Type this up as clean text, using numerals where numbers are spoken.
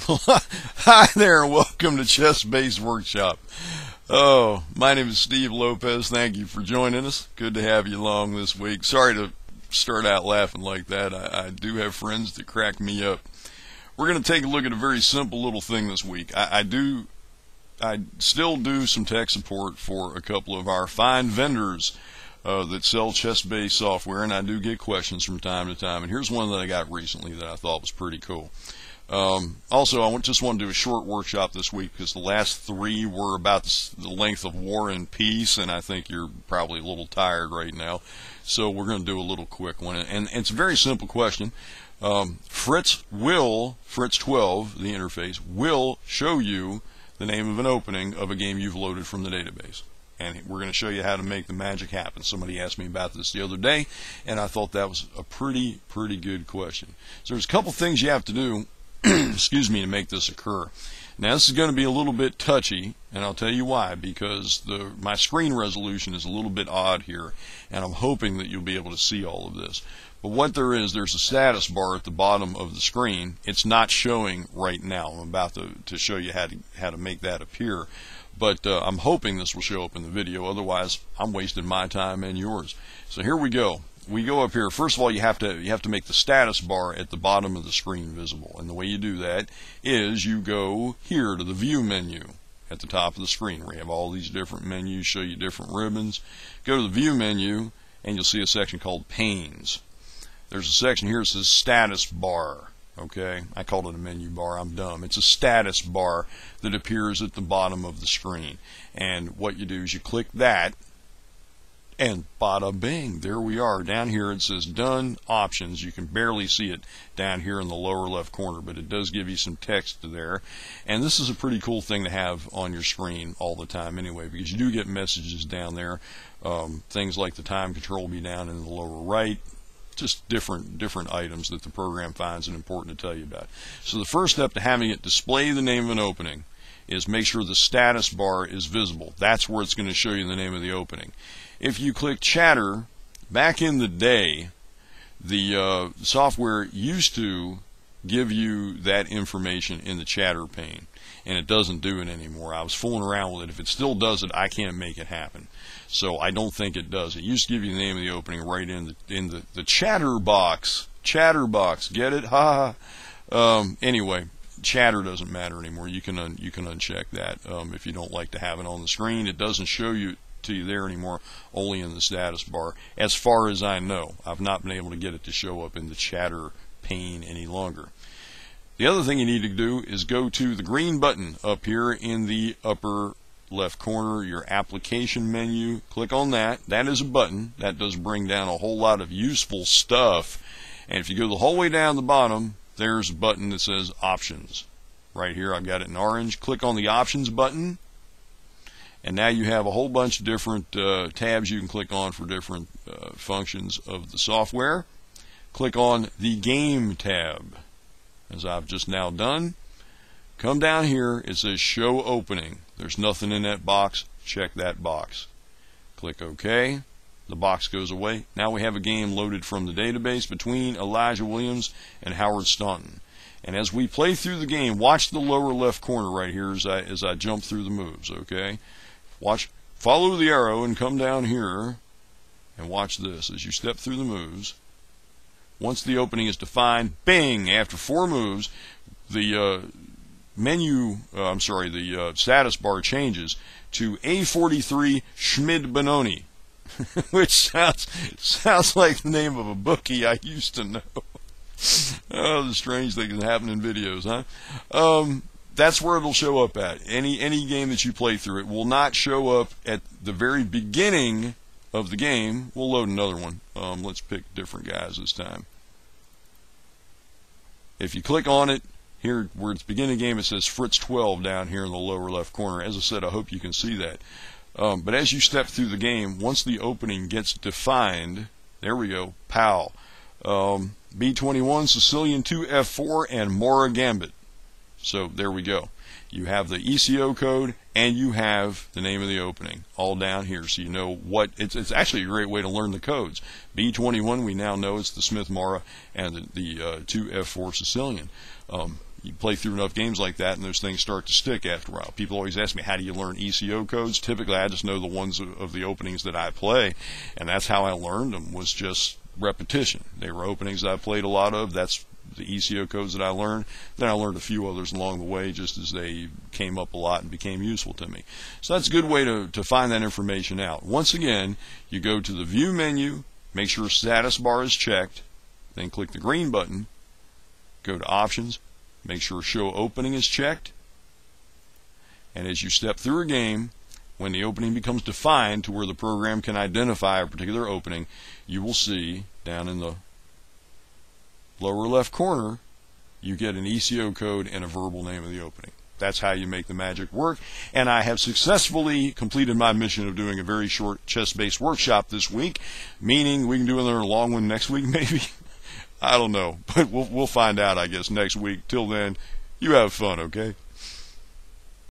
Hi there, and welcome to Chess-Based Workshop. Oh, my name is Steve Lopez. Thank you for joining us. Good to have you along this week. Sorry to start out laughing like that. I do have friends that crack me up. We're going to take a look at a very simple little thing this week. I still do some tech support for a couple of our fine vendors that sell chess-based software, and I do get questions from time to time. And here's one that I got recently that I thought was pretty cool. Also, I just want to do a short workshop this week because the last three were about the length of War and Peace, and I think you're probably a little tired right now. So we're going to do a little quick one, and it's a very simple question. Fritz12, the interface, will show you the name of an opening of a game you've loaded from the database. And we're going to show you how to make the magic happen. Somebody asked me about this the other day, and I thought that was a pretty good question. So there's a couple things you have to do, excuse me, to make this occur. Now this is going to be a little bit touchy, and I'll tell you why, because my screen resolution is a little bit odd here, and I'm hoping that you'll be able to see all of this. But what there's a status bar at the bottom of the screen. It's not showing right now. I'm about to show you how to make that appear. But I'm hoping this will show up in the video. Otherwise, I'm wasting my time and yours. So here we go. We go up here. First of all, you have to make the status bar at the bottom of the screen visible. And the way you do that is you go here to the View menu at the top of the screen, where you have all these different menus, show you different ribbons. Go to the View menu, and you'll see a section called Panes. There's a section here that says Status Bar. Okay, I called it a menu bar. I'm dumb. It's a status bar that appears at the bottom of the screen. And what you do is you click that, and bada bing, there we are. Down here it says Done Options. You can barely see it down here in the lower left corner, but it does give you some text there. And this is a pretty cool thing to have on your screen all the time anyway, because you do get messages down there. Things like the time control will be down in the lower right. Just different items that the program finds it important to tell you about. So the first step to having it display the name of an opening is make sure the status bar is visible. That's where it's going to show you the name of the opening. If you click chatter, back in the day, the software used to give you that information in the chatter pane, and it doesn't do it anymore. I was fooling around with it. If it still does it, I can't make it happen. So I don't think it does. It used to give you the name of the opening right in the chatter box. Chatter box, get it? Ha ha. Anyway, chatter doesn't matter anymore. You can uncheck that if you don't like to have it on the screen. It doesn't show you to you there anymore, only in the status bar. As far as I know, I've not been able to get it to show up in the chatter pane any longer. The other thing you need to do is go to the green button up here in the upper left corner, your application menu. Click on that. That is a button. That does bring down a whole lot of useful stuff. And if you go the whole way down the bottom, there's a button that says Options. Right here, I've got it in orange. Click on the Options button, and now you have a whole bunch of different tabs you can click on for different functions of the software. Click on the Game tab, as I've just now done. Come down here, it says Show Opening. There's nothing in that box. Check that box. Click OK. The box goes away. Now we have a game loaded from the database between Elijah Williams and Howard Staunton. And as we play through the game, watch the lower left corner right here as I jump through the moves, okay? Follow the arrow and come down here and watch this as you step through the moves. Once the opening is defined, bing, after 4 moves, the status bar changes to A43 Schmid Benoni, which sounds like the name of a bookie I used to know. Oh, the strange things that happen in videos, huh? That's where it'll show up at. Any game that you play through, it will not show up at the very beginning of the game. We'll load another one. Let's pick different guys this time. If you click on it, here where it's beginning the game, it says Fritz12 down here in the lower left corner. As I said, I hope you can see that. But as you step through the game, once the opening gets defined, there we go, POW. B21, Sicilian 2, F4, and Mora Gambit. So there we go. You have the ECO code and you have the name of the opening all down here, so you know what it's actually a great way to learn the codes. B21, we now know it's the Smith Mora and the 2F4 Sicilian. You play through enough games like that, and those things start to stick after a while. People always ask me, how do you learn ECO codes? Typically, I just know the ones of the openings that I play, and that's how I learned them, was just repetition. They were openings that I played a lot of. That's the ECO codes that I learned. Then I learned a few others along the way just as they came up a lot and became useful to me. So that's a good way to find that information out. Once again, you go to the View menu, make sure status bar is checked, then click the green button, go to Options, make sure Show Opening is checked, and as you step through a game, when the opening becomes defined to where the program can identify a particular opening, you will see down in the lower left corner, you get an ECO code and a verbal name of the opening. That's how you make the magic work. And I have successfully completed my mission of doing a very short chess-based workshop this week, meaning we can do another long one next week, maybe. I don't know, but we'll find out, I guess, next week. Till then, you have fun, okay?